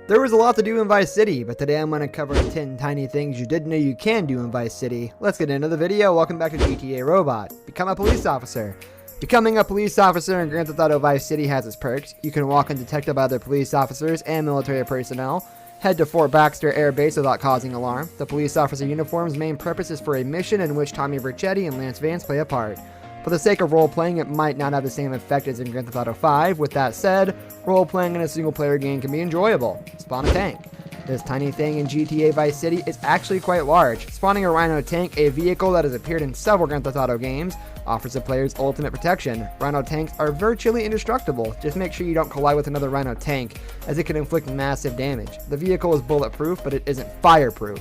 There was a lot to do in Vice City, but today I'm going to cover 10 tiny things you didn't know you can do in Vice City. Let's get into the video. Welcome back to GTA Robot. Become a police officer. Becoming a police officer in Grand Theft Auto Vice City has its perks. You can walk and detect other police officers and military personnel. Head to Fort Baxter Air Base without causing alarm. The police officer uniform's main purpose is for a mission in which Tommy Vercetti and Lance Vance play a part. For the sake of role-playing, it might not have the same effect as in Grand Theft Auto 5. With that said, role-playing in a single-player game can be enjoyable. Spawn a tank. This tiny thing in GTA Vice City is actually quite large. Spawning a Rhino tank, a vehicle that has appeared in several Grand Theft Auto games, offers the player's ultimate protection. Rhino tanks are virtually indestructible. Just make sure you don't collide with another Rhino tank, as it can inflict massive damage. The vehicle is bulletproof, but it isn't fireproof.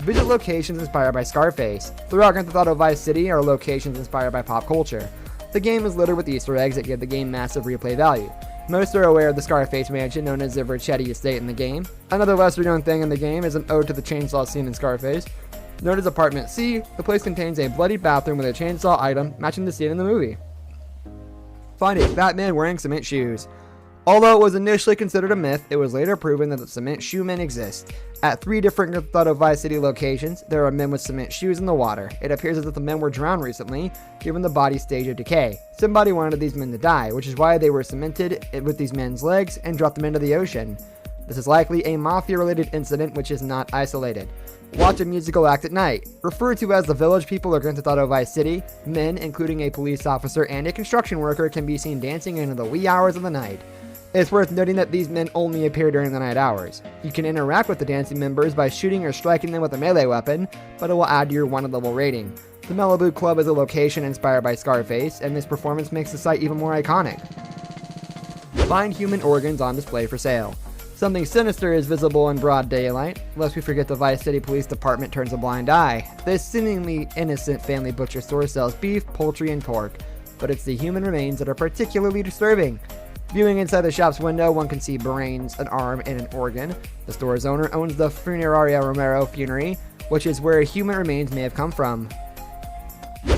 Visit locations inspired by Scarface. Throughout Grand Theft Auto Vice City are locations inspired by pop culture. The game is littered with Easter eggs that give the game massive replay value. Most are aware of the Scarface mansion known as the Vercetti estate in the game. Another lesser known thing in the game is an ode to the chainsaw scene in Scarface. Known as Apartment C, the place contains a bloody bathroom with a chainsaw item matching the scene in the movie. Find a fat man wearing cement shoes. Although it was initially considered a myth, it was later proven that the cement shoe men exist. At 3 different Grand Theft Auto Vice City locations, there are men with cement shoes in the water. It appears as if the men were drowned recently, given the body's stage of decay. Somebody wanted these men to die, which is why they were cemented with these men's legs and dropped them into the ocean. This is likely a mafia-related incident which is not isolated. Watch a musical act at night. Referred to as the Village People of Grand Theft Auto Vice City, men, including a police officer and a construction worker, can be seen dancing into the wee hours of the night. It's worth noting that these men only appear during the night hours. You can interact with the dancing members by shooting or striking them with a melee weapon, but it will add to your wanted level rating. The Malibu Club is a location inspired by Scarface, and this performance makes the site even more iconic. Find human organs on display for sale. Something sinister is visible in broad daylight, lest we forget the Vice City Police Department turns a blind eye. This seemingly innocent family butcher store sells beef, poultry, and pork, but it's the human remains that are particularly disturbing. Viewing inside the shop's window, one can see brains, an arm, and an organ. The store's owner owns the Funeraria Romero Funerary, which is where human remains may have come from.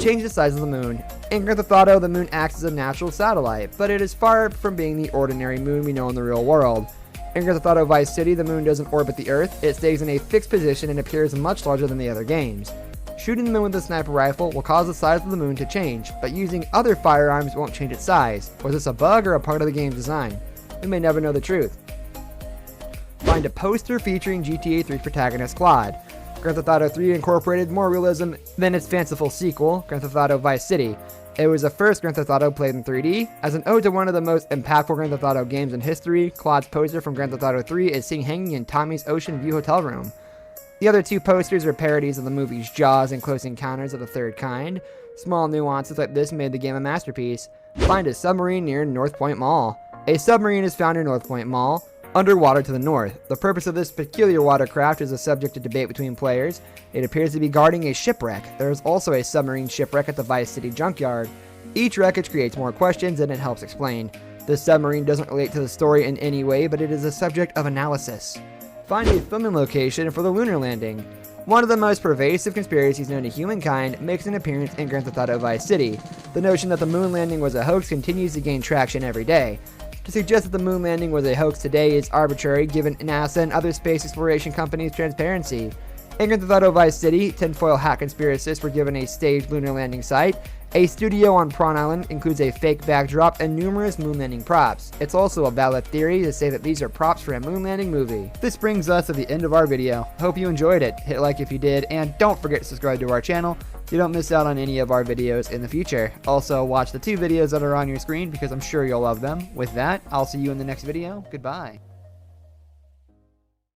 Change the size of the moon. In Grand Theft Auto, the moon acts as a natural satellite, but it is far from being the ordinary moon we know in the real world. In Grand Theft Auto Vice City, the moon doesn't orbit the Earth, it stays in a fixed position and appears much larger than the other games. Shooting the moon with a sniper rifle will cause the size of the moon to change, but using other firearms won't change its size. Was this a bug or a part of the game's design? We may never know the truth. Find a poster featuring GTA 3's protagonist Claude. Grand Theft Auto 3 incorporated more realism than its fanciful sequel, Grand Theft Auto Vice City. It was the first Grand Theft Auto played in 3D. As an ode to one of the most impactful Grand Theft Auto games in history, Claude's poster from Grand Theft Auto 3 is seen hanging in Tommy's Ocean View hotel room. The other 2 posters are parodies of the movies Jaws and Close Encounters of the Third Kind. Small nuances like this made the game a masterpiece. Find a submarine near North Point Mall. A submarine is found near North Point Mall, underwater to the north. The purpose of this peculiar watercraft is a subject of debate between players. It appears to be guarding a shipwreck. There is also a submarine shipwreck at the Vice City junkyard. Each wreckage creates more questions than it helps explain. This submarine doesn't relate to the story in any way, but it is a subject of analysis. Find a filming location for the lunar landing. One of the most pervasive conspiracies known to humankind makes an appearance in Grand Theft Auto Vice City. The notion that the moon landing was a hoax continues to gain traction every day. To suggest that the moon landing was a hoax today is arbitrary given NASA and other space exploration companies' transparency. In Grand Theft Auto Vice City, tinfoil hat conspiracists were given a staged lunar landing site. A studio on Prawn Island includes a fake backdrop and numerous moon landing props. It's also a valid theory to say that these are props for a moon landing movie. This brings us to the end of our video. Hope you enjoyed it. Hit like if you did, and don't forget to subscribe to our channel so you don't miss out on any of our videos in the future. Also, watch the 2 videos that are on your screen because I'm sure you'll love them. With that, I'll see you in the next video. Goodbye.